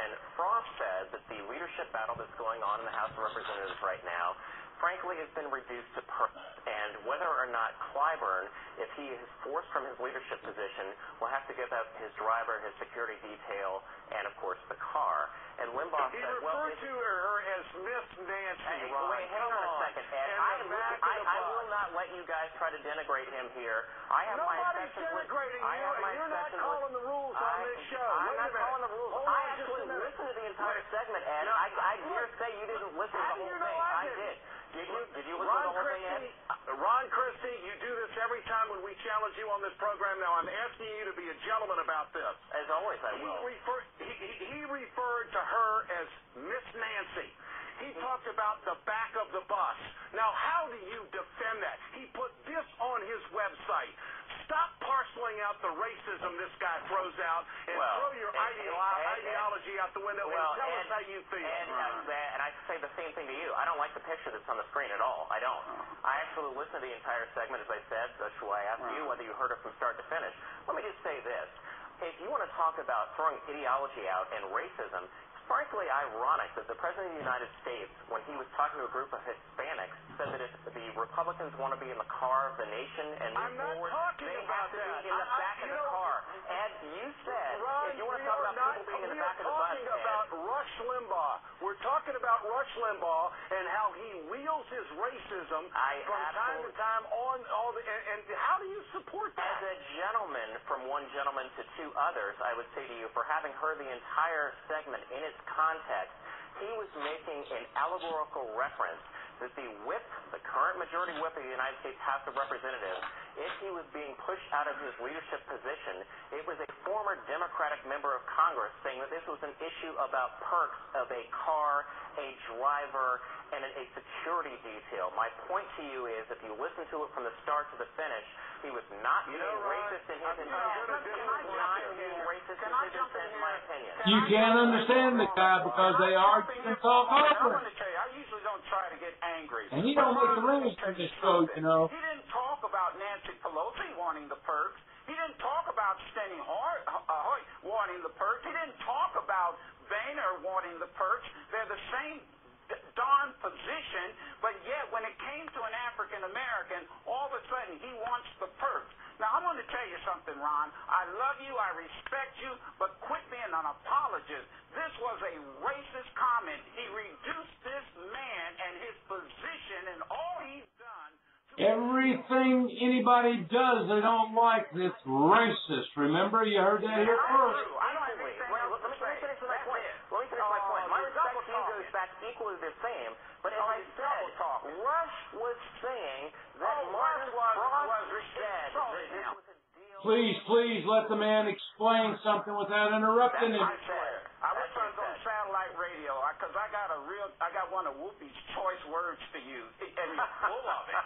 when Frost said that the leadership battle that's going on in the House of Representatives right now, frankly, has been reduced to perks. And whether or not Clyburn, if he is forced from his leadership position, will have to give up his driver, his security detail, and, of course, the car. And Limbaugh he said, referred to her as Miss Nancy, Ron. Wait, hang on a second, Ed. I will not let you guys try to denigrate him here. I have Nobody's denigrating you, and you're not calling the rules on this show. I'm not calling the rules. I actually listened to the entire segment, Ed. I dare say you didn't listen to the whole thing. I did. Did you listen to the whole thing, Ed? Ron Christie, you do this every time when we challenge you on this program. Now, I'm asking you to be a gentleman about this. As always, I will. He referred to her as Miss Nancy. He talked about the back of the bus. Now, how do you defend that? He put this on his website. Stop parceling out the racism this guy throws out and throw your ideology out the window and tell us how you feel. And I say the same thing to you. I don't like the picture that's on the screen at all. I don't. I actually listened to the entire segment, as I said. That's why I asked you whether you heard it from start to finish. Let me just say this. If you want to talk about throwing ideology out and racism, it's frankly ironic that the President of the United States, when he was talking to a group of Hispanics, said that if the Republicans want to be in the car of the nation and move forward, they have to be in the back of the car. And you said, if you want to talk about people being in the back of the bus, we're talking about Rush Limbaugh. We're talking about Rush Limbaugh and how he wields his racism from time to time on all the. And how do you support that? As a gentleman from one gentleman to two others, I would say to you, for having heard the entire segment in its context, he was making an allegorical reference that the whip, the current majority whip of the United States House of Representatives, if he was being pushed out of his leadership position, it was a former Democratic member of Congress saying that this was an issue about perks of a car, a driver, and a security detail. My point to you is, if you listen to it from the start to the finish, he was not being racist in his intent. He was not being racist in his intent, in my opinion. You can't understand the guy because they argue and talk over. I'm going to tell you, I usually don't try to get angry. And he don't make the rules for this show, you know. He didn't talk about Nancy Pelosi wanting the perks. He didn't talk about Steny Hoyer wanting the perks. He didn't talk about Boehner wanting the perks. They're the same darn position, but yet when it came to an African American, all of a sudden he wants the perks. Now, I'm going to tell you something, Ron. I love you, I respect you, but quit being an apologist. This was a racist comment. He reduced this man and his position and all he's done. Everything anybody does they don't like, it's racist. Remember, you heard that here first. I don't have anything else to say. Let me finish my point. My respect to you goes back equally the same. But as I said, Rush was saying that Martin Frost said that this was a deal. Please, let the man explain something without interrupting him. I wish I was on satellite radio because I got one of Whoopi's choice words to use, and he's full of it.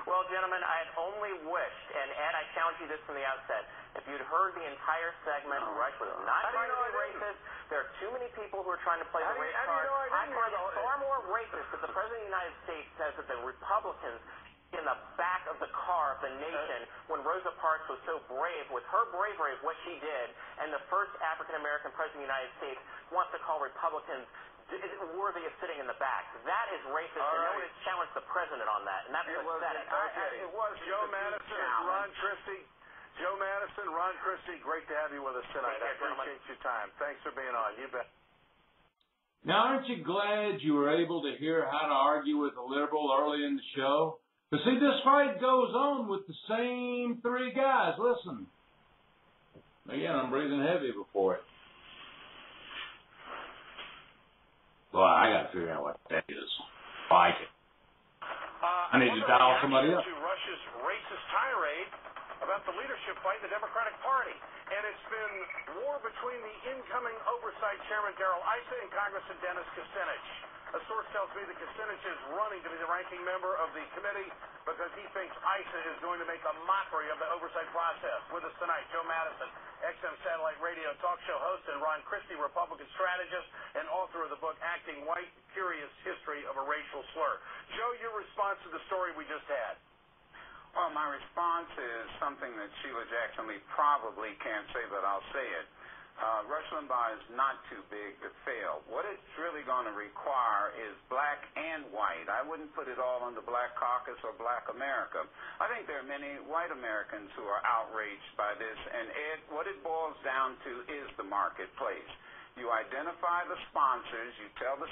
Well, gentlemen, I had only wished, and Ed, I challenge you this from the outset, if you'd heard the entire segment, Rush was not trying to be racist. There are too many people who are trying to play the race card. I find it far more racist that the President of the United States says that the Republicans in the back of the car of the nation when Rosa Parks was so brave with her bravery of what she did, and the first African-American president of the United States wants to call Republicans worthy of sitting in the back. That is racist, and no one has challenged the president on that, and that's pathetic. It was Joe Madison, Ron Christie. Joe Madison, Ron Christie, great to have you with us tonight. I appreciate your time. Thanks for being on. You bet. Now, aren't you glad you were able to hear how to argue with a liberal early in the show? But see, this fight goes on with the same three guys. Listen. Again, I'm breathing heavy before it. Well, I got to figure out what that is. Like it. I need to dial somebody up. To Rush's racist tirade about the leadership fight in the Democratic Party. And it's been war between the incoming oversight chairman, Darrell Issa, and Congressman Dennis Kucinich. A source tells me that Kucinich is running to be the ranking member of the committee because he thinks Issa is going to make a mockery of the oversight process. With us tonight, Joe Madison, XM Satellite Radio talk show host, and Ron Christie, Republican strategist and author of the book Acting White, Curious History of a Racial Slur. Joe, your response to the story we just had. Well, my response is something that Sheila Jackson Lee probably can't say, but I'll say it. Rush Limbaugh is not too big to fail. What it's really going to require is black and white. I wouldn't put it all on the Black Caucus or Black America. I think there are many white Americans who are outraged by this, and Ed, what it boils down to is the marketplace. You identify the sponsors, you tell the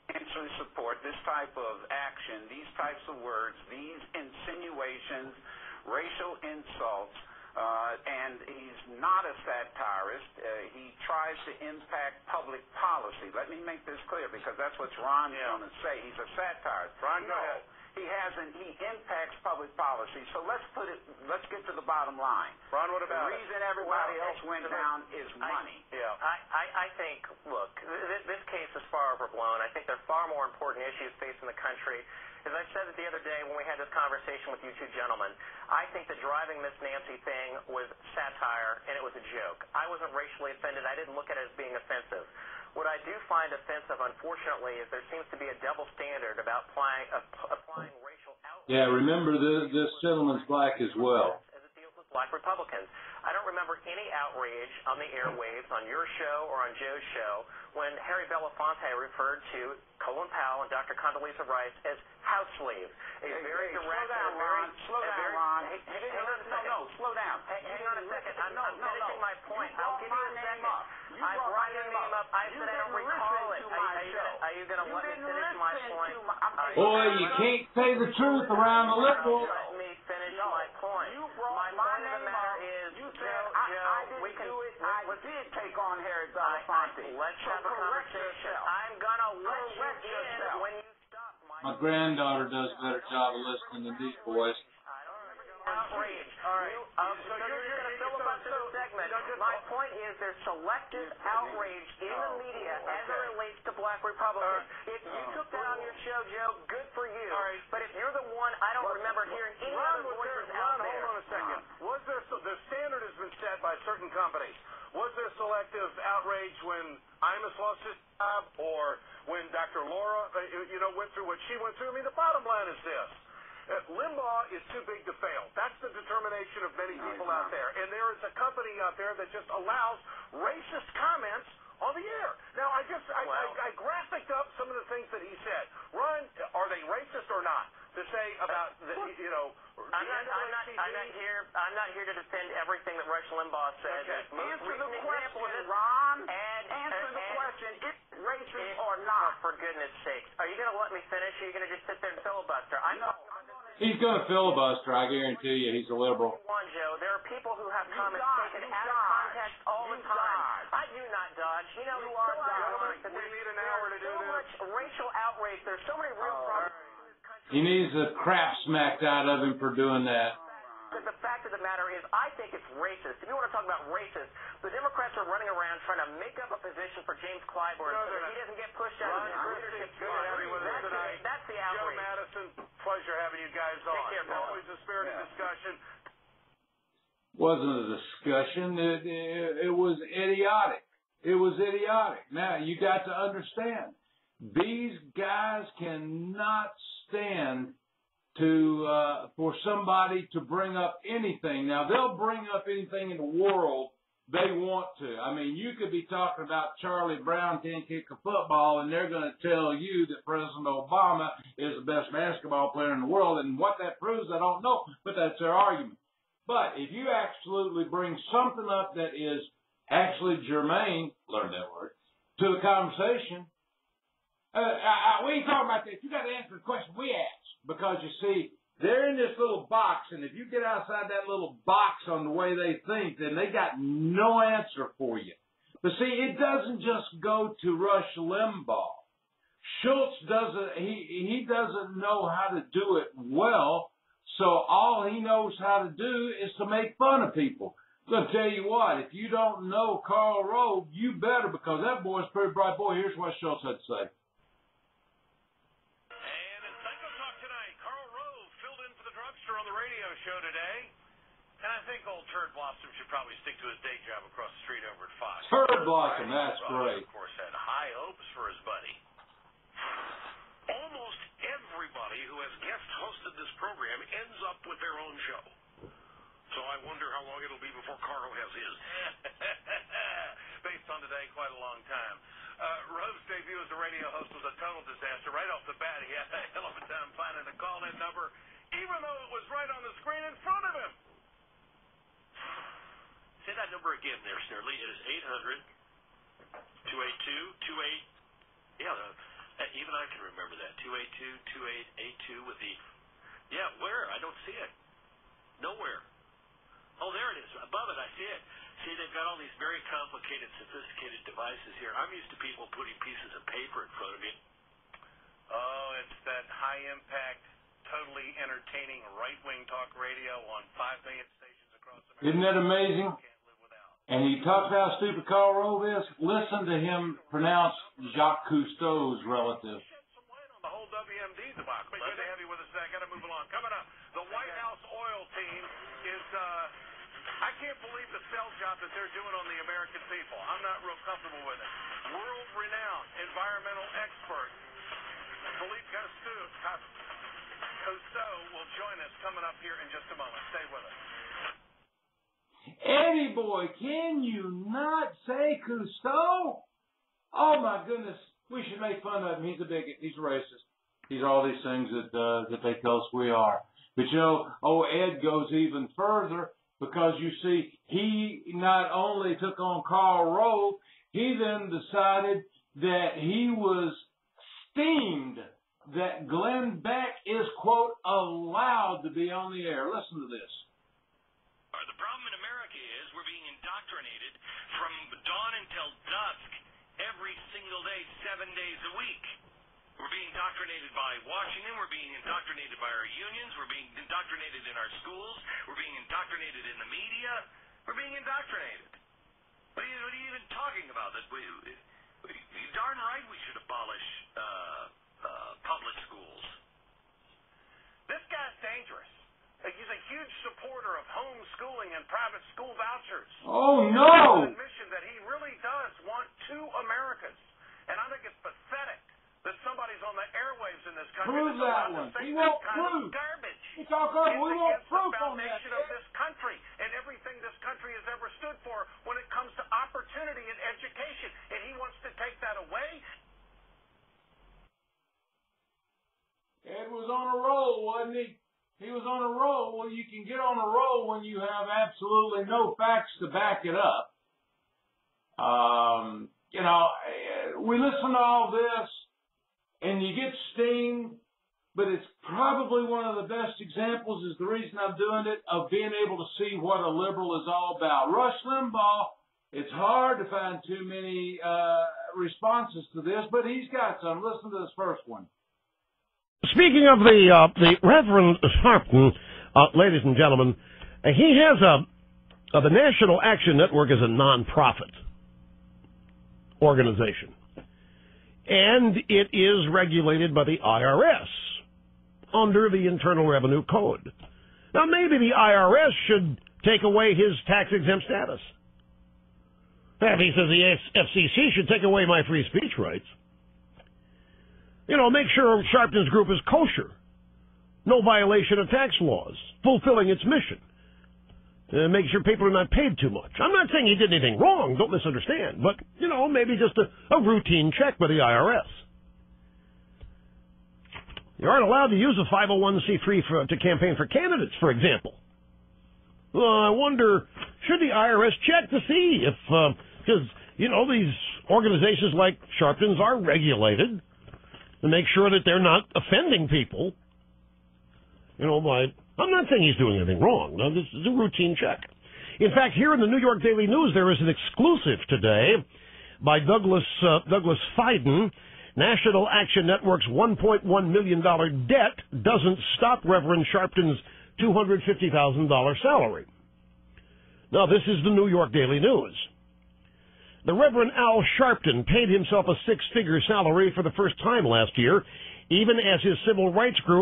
financially support this type of action, these types of words, these insinuations, racial insults, and he's not a satirist. He tries to impact public policy. Let me make this clear, because that's what Ron's going to say. He's a satirist. Ron, go ahead. He hasn't. He impacts public policy. So let's get to the bottom line. Ron, what about the reason everybody else went down is money. I think, look, this case is far overblown. I think there are far more important issues facing the country. As I said it the other day when we had this conversation with you two gentlemen, I think the driving Miss Nancy thing was satire, and it was a joke. I wasn't racially offended. I didn't look at it as being offensive. What I do find offensive, unfortunately, is there seems to be a double standard about applying racial outrage. Yeah, remember, this gentleman's black as well. As it deals with black Republicans. I don't remember any outrage on the airwaves, on your show or on Joe's show, when Harry Belafonte referred to Colin Powell and Dr. Condoleezza Rice as house slaves. Very direct. Slow down, Ron. Slow down. Hang on a second. I'm finishing my point. I'll give you a second. I brought your name up. I said I don't recall it. Are you going to let me finish my point? Boy, you can't say the truth around the liberals. Let me finish my point. My point of the matter is, Joe, we can... I did take on Harry Belafonte. Let's have a conversation. I'm going to let you in when you stop. My granddaughter does a better job of listening than these boys. Outrage. All right. So you're going to filibuster the segment. My point is there's selective outrage in the media as it relates to black Republicans. If you took that on your show, Joe, good for you. But if you're the one, I don't remember hearing any other voices out there. Hold on a second. Was there the standard has been set by certain companies? Was there selective outrage when Imus lost his job, or when Dr. Laura, went through what she went through? I mean, the bottom line is this. Limbaugh is too big to fail. That's the determination of many people out there. And there is a company out there that just allows racist comments on the air. Now, I graphicked up some of the things that he said. Ron, are they racist or not? To say about the, I'm not here to defend everything that Rush Limbaugh said. Okay. Answer the question, Ron. Answer the question. Is it racist or not? For goodness sakes. Are you going to let me finish, or are you going to just sit there and filibuster? He's going to filibuster, I guarantee you. He's a liberal. Joe, there are people who have comments taken out of context all the time. I do not dodge. You are dodging. We need an hour to do this. So much racial outrage. There's so many real problems. He needs the crap smacked out of him for doing that. But the fact of the matter is, I think it's racist. If you want to talk about racist, the Democrats are running around trying to make up a position for James Clyburn so that he doesn't get pushed out of his leadership spot. That's the outrage. Joe Madison, pleasure having you guys on. Take care, brother. Always a spirited discussion. Wasn't a discussion. It was idiotic. It was idiotic. Now, you got to understand, these guys cannot stand for somebody to bring up anything. Now, they'll bring up anything in the world they want to. I mean, you could be talking about Charlie Brown can't kick a football, and they're going to tell you that President Obama is the best basketball player in the world, and what that proves, I don't know, but that's their argument. But if you absolutely bring something up that is actually germane, learn that word, to the conversation, we ain't talking about this. You got to answer the question we asked. Because, you see, they're in this little box, and if you get outside that little box on the way they think, then they got no answer for you. But, see, it doesn't just go to Rush Limbaugh. Schultz he doesn't know how to do it well, so all he knows how to do is to make fun of people. I'm going to tell you what, if you don't know Karl Rove, you better, because that boy's a pretty bright boy. Here's what Schultz had to say. On the radio show today, and I think old Turd Blossom should probably stick to his day job across the street over at Fox. Turd Blossom, that's great. Of course, had high hopes for his buddy. Almost everybody who has guest hosted this program ends up with their own show. So I I wonder how long it'll be before Carl has his. Based on today, quite a long time. Rove's debut as a radio host was a total disaster. Right off the bat, he had a hell of a time finding the call-in number, even though it was right on the screen in front of him. Say that number again there, Snerdley. It is 800-282-28... Yeah, even I can remember that. 282-2882 with the... Yeah, where? I don't see it. Nowhere. Oh, there it is. Above it, I see it. See, they've got all these very complicated, sophisticated devices here. I'm used to people putting pieces of paper in front of me. Oh, it's that high-impact, totally entertaining right-wing talk radio on 5 million stations across America. Isn't that amazing? And he talks about how stupid Karl Rove is. Listen to him pronounce Jacques Cousteau's relative. Shed some light on the whole WMD debacle. Good to have you with us today. Got to move along. Coming up, the White House oil team is, I can't believe the sell job that they're doing on the American people. I'm not real comfortable with it. World-renowned environmental expert Philippe Cousteau will join us coming up here in just a moment. Stay with us. Eddie boy, can you not say Cousteau? Oh my goodness, we should make fun of him. He's a bigot. He's a racist. He's all these things that they tell us we are. But you know, Ed goes even further because you see, he not only took on Karl Rove, he then decided that he was steamed that Glenn Beck is, quote, allowed to be on the air. Listen to this. The problem in America is we're being indoctrinated from dawn until dusk every single day, 7 days a week. We're being indoctrinated by Washington. We're being indoctrinated by our unions. We're being indoctrinated in our schools. We're being indoctrinated in the media. We're being indoctrinated. What are you even talking about? You're darn right we should abolish public schools. This guy's dangerous. He's a huge supporter of homeschooling and private school vouchers. Oh, no! It's an admission that he really does want two Americas. And I think it's pathetic that somebody's on the airwaves in this country prove that one. We want proof. Garbage. It's all garbage. We want proof on that. It's the foundation of this country and everything this country has ever stood for when it comes to opportunity and education. And he wants to take that away. Ed was on a roll, wasn't he? He was on a roll. Well, you can get on a roll when you have absolutely no facts to back it up. You know, we listen to all this, and you get steamed, but it's probably one of the best examples, is the reason I'm doing it, of being able to see what a liberal is all about. Rush Limbaugh, it's hard to find too many responses to this, but he's got some. Listen to this first one. Speaking of the Reverend Sharpton, ladies and gentlemen, he has the National Action Network is a non-profit organization, and it is regulated by the IRS under the Internal Revenue Code. Now, maybe the IRS should take away his tax-exempt status. He says the FCC should take away my free speech rights. You know, make sure Sharpton's group is kosher, no violation of tax laws, fulfilling its mission. Make sure people are not paid too much. I'm not saying he did anything wrong, don't misunderstand, but, you know, maybe just a routine check by the IRS. You aren't allowed to use a 501c3 to campaign for candidates, for example. Well, I wonder, should the IRS check to see if, because, you know, these organizations like Sharpton's are regulated, to make sure that they're not offending people. You know, I'm not saying he's doing anything wrong. No, this is a routine check. In fact, here in the New York Daily News, there is an exclusive today by Douglas Fiden. National Action Network's $1.1 million debt doesn't stop Reverend Sharpton's $250,000 salary. Now, this is the New York Daily News. The Reverend Al Sharpton paid himself a six-figure salary for the first time last year, even as his civil rights group